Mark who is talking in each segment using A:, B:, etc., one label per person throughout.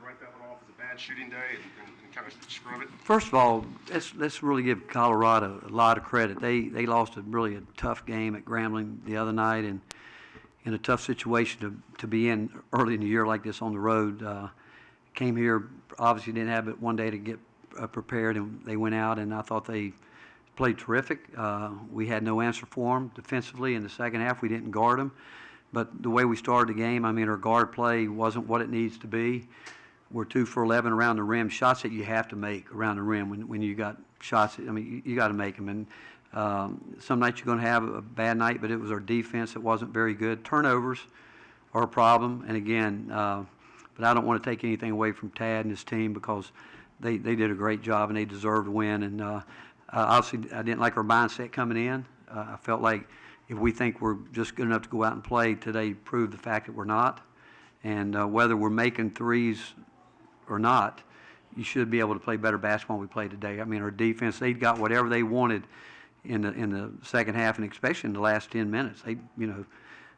A: write that one off as a bad shooting day and kind of scrub it?
B: First of all, let's really give Colorado a lot of credit. They lost a tough game at Grambling the other night, and in a tough situation to be in early in the year like this on the road. Came here, obviously didn't have but one day to get prepared, and they went out, and I thought they played terrific. We had no answer for them defensively in the second half. We didn't guard them. But the way we started the game, I mean, our guard play wasn't what it needs to be. We're 2 for 11 around the rim, shots that you have to make around the rim when you got shots. I mean, you got to make them. And some nights you're going to have a bad night, but it was our defense that wasn't very good. Turnovers are a problem. And again, but I don't want to take anything away from Tad and his team because they did a great job and they deserved to win. And obviously, I didn't like our mindset coming in. I felt like if we think we're just good enough to go out and play, today proved the fact that we're not. And whether we're making threes or not, you should be able to play better basketball than we played today. I mean, our defense, they got whatever they wanted in the second half, and especially in the last 10 minutes.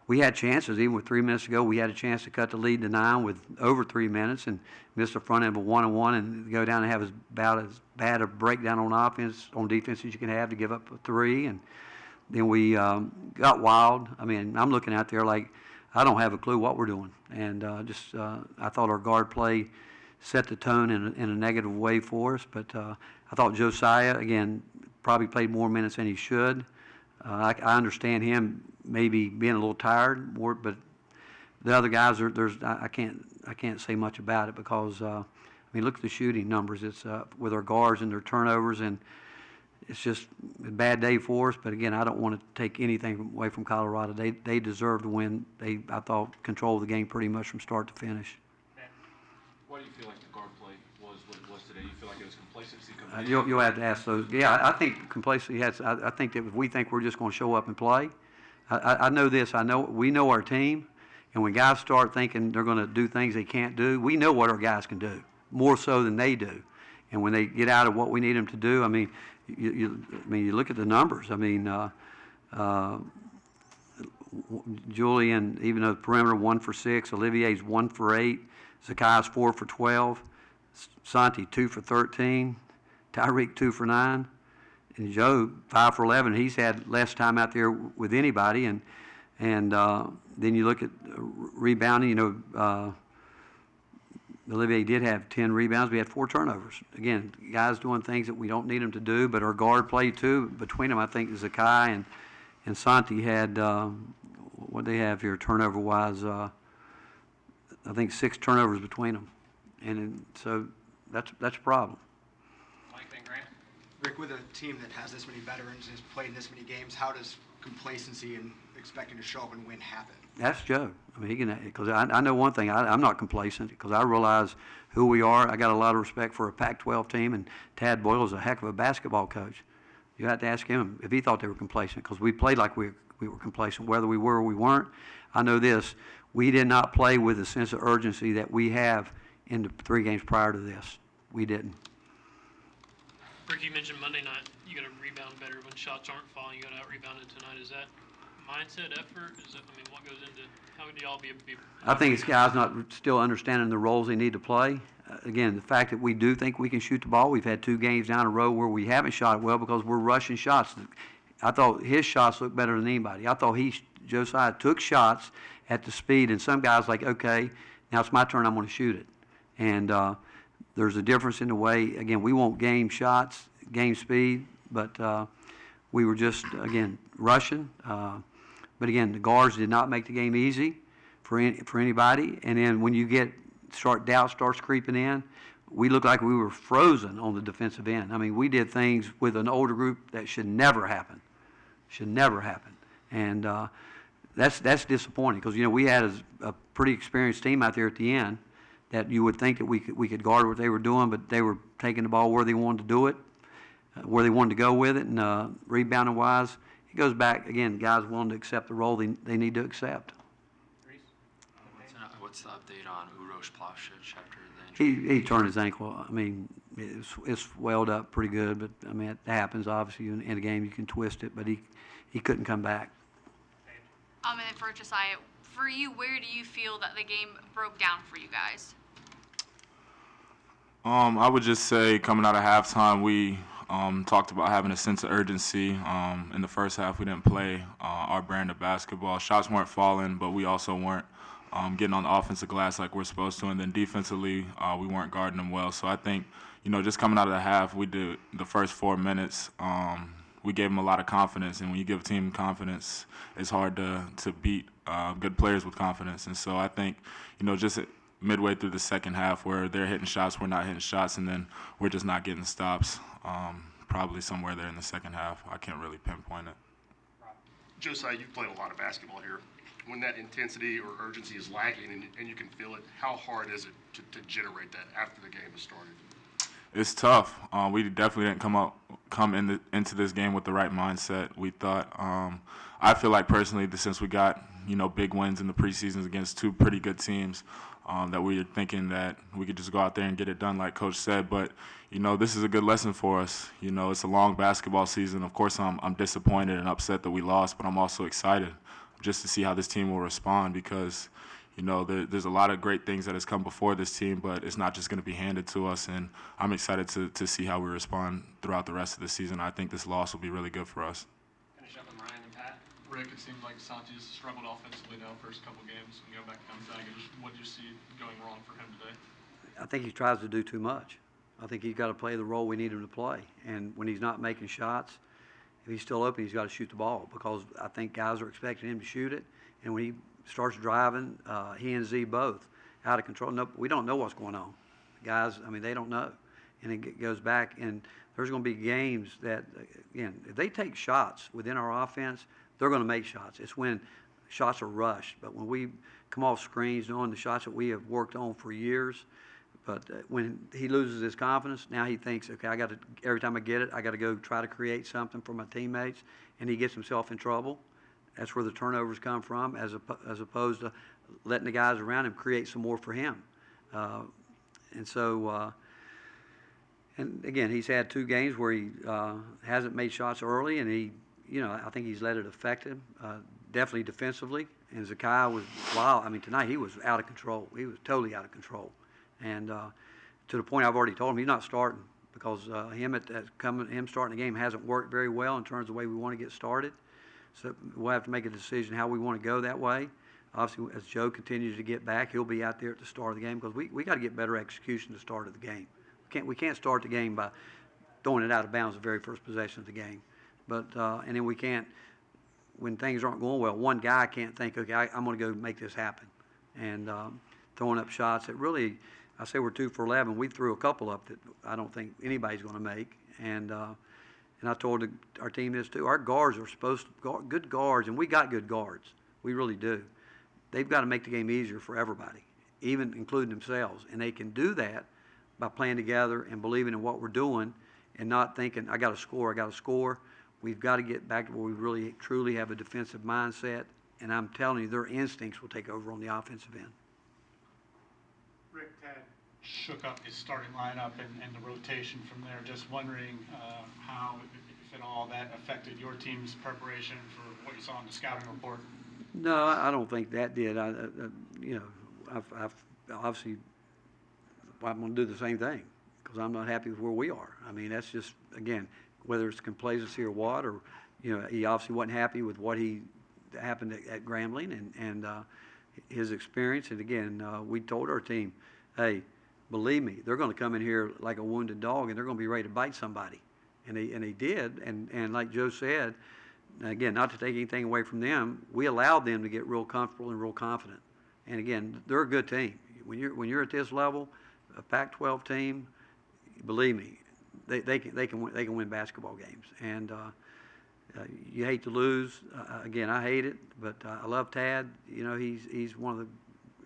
B: We had chances. Even with 3 minutes to go, we had a chance to cut the lead to 9 with over 3 minutes and miss the front end of a 1-on-1 and go down and have about as bad a breakdown on defense as you can have to give up a 3. And then we got wild. I mean, I'm looking out there like I don't have a clue what we're doing. And I thought our guard play set the tone in a negative way for us. But I thought Josiah, again, probably played more minutes than he should. I understand him maybe being a little tired, but the other guys I can't say much about it because I mean, look at the shooting numbers. It's with our guards and their turnovers, and it's just a bad day for us. But again, I don't want to take anything away from Colorado. They deserve to win. I thought controlled the game pretty much from start to finish.
C: Why do you feel like the guard play was what it was today? You feel like it was complacency?
B: You'll have to ask those. Yeah, I think complacency has. I think that if we think we're just going to show up and play, I know this. We know our team, and when guys start thinking they're going to do things they can't do, we know what our guys can do more so than they do. And when they get out of what we need them to do, I mean, you look at the numbers. I mean, Julian, even though the perimeter 1 for 6, Olivier's 1 for 8, Zakai's 4 for 12, Santi 2 for 13, Tyreek 2 for 9, and Joe 5 for 11. He's had less time out there with anybody, and then you look at rebounding. Olivier did have 10 rebounds. We had 4 turnovers. Again, guys doing things that we don't need them to do, but our guard play too. Between them, I think Zakai and Santi had what they have here turnover-wise. I think 6 turnovers between them, and so that's a problem.
D: Mike Van Grant.
E: Rick, with a team that has this many veterans and has played in this many games, how does complacency and expecting to show up and win happen?
B: That's Joe. I mean, he can, because I know one thing. I'm not complacent because I realize who we are. I got a lot of respect for a Pac-12 team, and Tad Boyle is a heck of a basketball coach. You have to ask him if he thought they were complacent because we played like we were complacent, whether we were or we weren't. I know this. We did not play with the sense of urgency that we have in the 3 games prior to this. We didn't.
F: Rick, you mentioned Monday night you got to rebound better when shots aren't falling. You got to out-rebound it tonight. Is that mindset, effort? What goes into how do y'all be?
B: I think it's guys not still understanding the roles they need to play. Again, the fact that we do think we can shoot the ball. We've had 2 games down a row where we haven't shot well because we're rushing shots. I thought his shots looked better than anybody. I thought Josiah took shots at the speed, and some guys like, okay, now it's my turn, I'm going to shoot it. And there's a difference in the way, again, we want game shots, game speed, but we were just, again, rushing. But again, the guards did not make the game easy for anybody. And then when doubt starts creeping in, we looked like we were frozen on the defensive end. I mean, we did things with an older group that should never happen. And that's disappointing because, we had a pretty experienced team out there at the end that you would think that we could guard what they were doing, but they were taking the ball where they wanted to do it, where they wanted to go with it, and rebounding-wise, it goes back, again, guys willing to accept the role they need to accept.
G: What's the update on Uroš Plavšić after the injury?
B: He turned his ankle. I mean, it's swelled up pretty good, but, I mean, it happens, obviously. In a game, you can twist it, but he couldn't come back.
H: And then for Josiah, for you, where do you feel that the game broke down for you guys?
I: I would just say coming out of halftime, we talked about having a sense of urgency. In the first half, we didn't play our brand of basketball. Shots weren't falling, but we also weren't getting on the offensive glass like we're supposed to. And then defensively, we weren't guarding them well. So I think, just coming out of the half, we did the first 4 minutes. We gave them a lot of confidence. And when you give a team confidence, it's hard to beat good players with confidence. And so I think, just midway through the second half where they're hitting shots, we're not hitting shots, and then we're just not getting stops. Probably somewhere there in the second half. I can't really pinpoint it.
A: Josiah, you've played a lot of basketball here. When that intensity or urgency is lacking and you can feel it, how hard is it to generate that after the game has started?
I: It's tough. We definitely didn't come into this game with the right mindset. We thought, I feel like personally, since we got big wins in the preseasons against two pretty good teams, that we were thinking that we could just go out there and get it done, like Coach said. But this is a good lesson for us. It's a long basketball season. Of course, I'm disappointed and upset that we lost, but I'm also excited just to see how this team will respond because. There's a lot of great things that has come before this team, but it's not just going to be handed to us, and I'm excited to see how we respond throughout the rest of the season. I think this loss will be really good for us.
D: Finish up with Ryan and Pat.
C: Rick, it seems like Santi's struggled offensively now first couple games. When you go back to Gonzaga, what did you see going wrong for him today?
B: I think he tries to do too much. I think he's got to play the role we need him to play. And when he's not making shots, if he's still open, he's got to shoot the ball because I think guys are expecting him to shoot it. And when he starts driving, he and Z both out of control. No, we don't know what's going on. Guys, they don't know. And it goes back, and there's going to be games that, again, if they take shots within our offense, they're going to make shots. It's when shots are rushed. But when we come off screens, knowing the shots that we have worked on for years, but when he loses his confidence, now he thinks, okay, every time I get it, I got to go try to create something for my teammates, and he gets himself in trouble. That's where the turnovers come from, as opposed to letting the guys around him create some more for him. And again, he's had 2 games where he hasn't made shots early, and I think he's let it affect him, definitely defensively. And Zakai was wild. Tonight he was out of control. He was totally out of control. And to the point I've already told him he's not starting because him starting the game hasn't worked very well in terms of the way we want to get started. So we'll have to make a decision how we want to go that way. Obviously, as Joe continues to get back, he'll be out there at the start of the game because we got to get better execution at the start of the game. We can't start the game by throwing it out of bounds the very first possession of the game. But and then we can't, when things aren't going well, one guy can't think, okay, I'm going to go make this happen. And throwing up shots that really, I say we're 2 for 11. We threw a couple up that I don't think anybody's going to make. And I told our team this too. Our guards are supposed to good guards, and we got good guards. We really do. They've got to make the game easier for everybody, even including themselves. And they can do that by playing together and believing in what we're doing and not thinking, I got to score. We've got to get back to where we really, truly have a defensive mindset. And I'm telling you, their instincts will take over on the offensive end.
J: Rick, Tad shook up his starting lineup and the rotation from there. Just wondering how, if at all, that affected your team's preparation for what you saw in the scouting report.
B: No, I don't think that did. I've obviously, I'm going to do the same thing because I'm not happy with where we are. That's just, again, whether it's complacency or what, or, he obviously wasn't happy with what happened at Grambling and his experience. And again, we told our team, hey, believe me, they're going to come in here like a wounded dog and they're going to be ready to bite somebody. And they did. And like Joe said, again, not to take anything away from them, we allowed them to get real comfortable and real confident. And again, they're a good team. When you're at this level, a Pac-12 team, believe me, they can win basketball games. And you hate to lose. Again, I hate it, but I love Tad. He's one of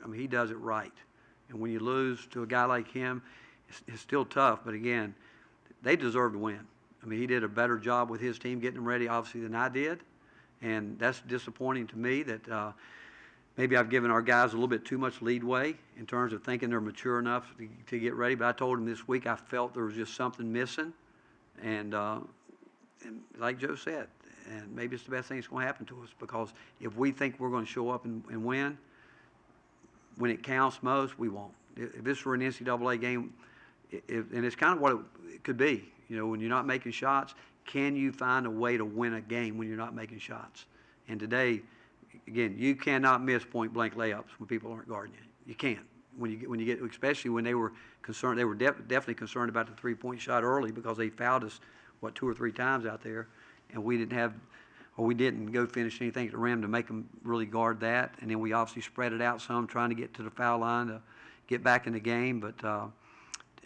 B: the. He does it right. And when you lose to a guy like him, it's still tough. But again, they deserve to win. He did a better job with his team getting them ready, obviously, than I did. And that's disappointing to me that maybe I've given our guys a little bit too much leadway in terms of thinking they're mature enough to get ready. But I told them this week I felt there was just something missing. And like Joe said, and maybe it's the best thing that's going to happen to us because if we think we're going to show up and win, when it counts most, we won't. If this were an NCAA game, and it's kind of what it could be. You know, when you're not making shots, can you find a way to win a game when you're not making shots? And today, again, you cannot miss point-blank layups when people aren't guarding you. You can't. When you get, especially when they were concerned, they were definitely concerned about the three-point shot early because they fouled us, 2 or 3 times out there, and we didn't go finish anything at the rim to make them really guard that. And then we obviously spread it out some, trying to get to the foul line to get back in the game. But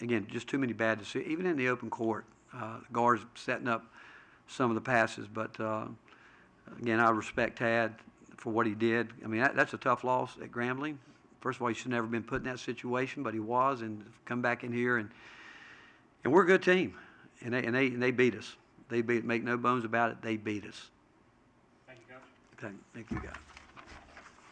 B: again, just too many bad decisions, even in the open court. Guards setting up some of the passes, but again, I respect Tad for what he did. I mean, that's a tough loss at Grambling. First of all, he should never been put in that situation, but he was, and come back in here, and we're a good team, and they beat us. Make no bones about it, they beat us.
D: Thank you, Coach.
B: Okay, thank you, guys.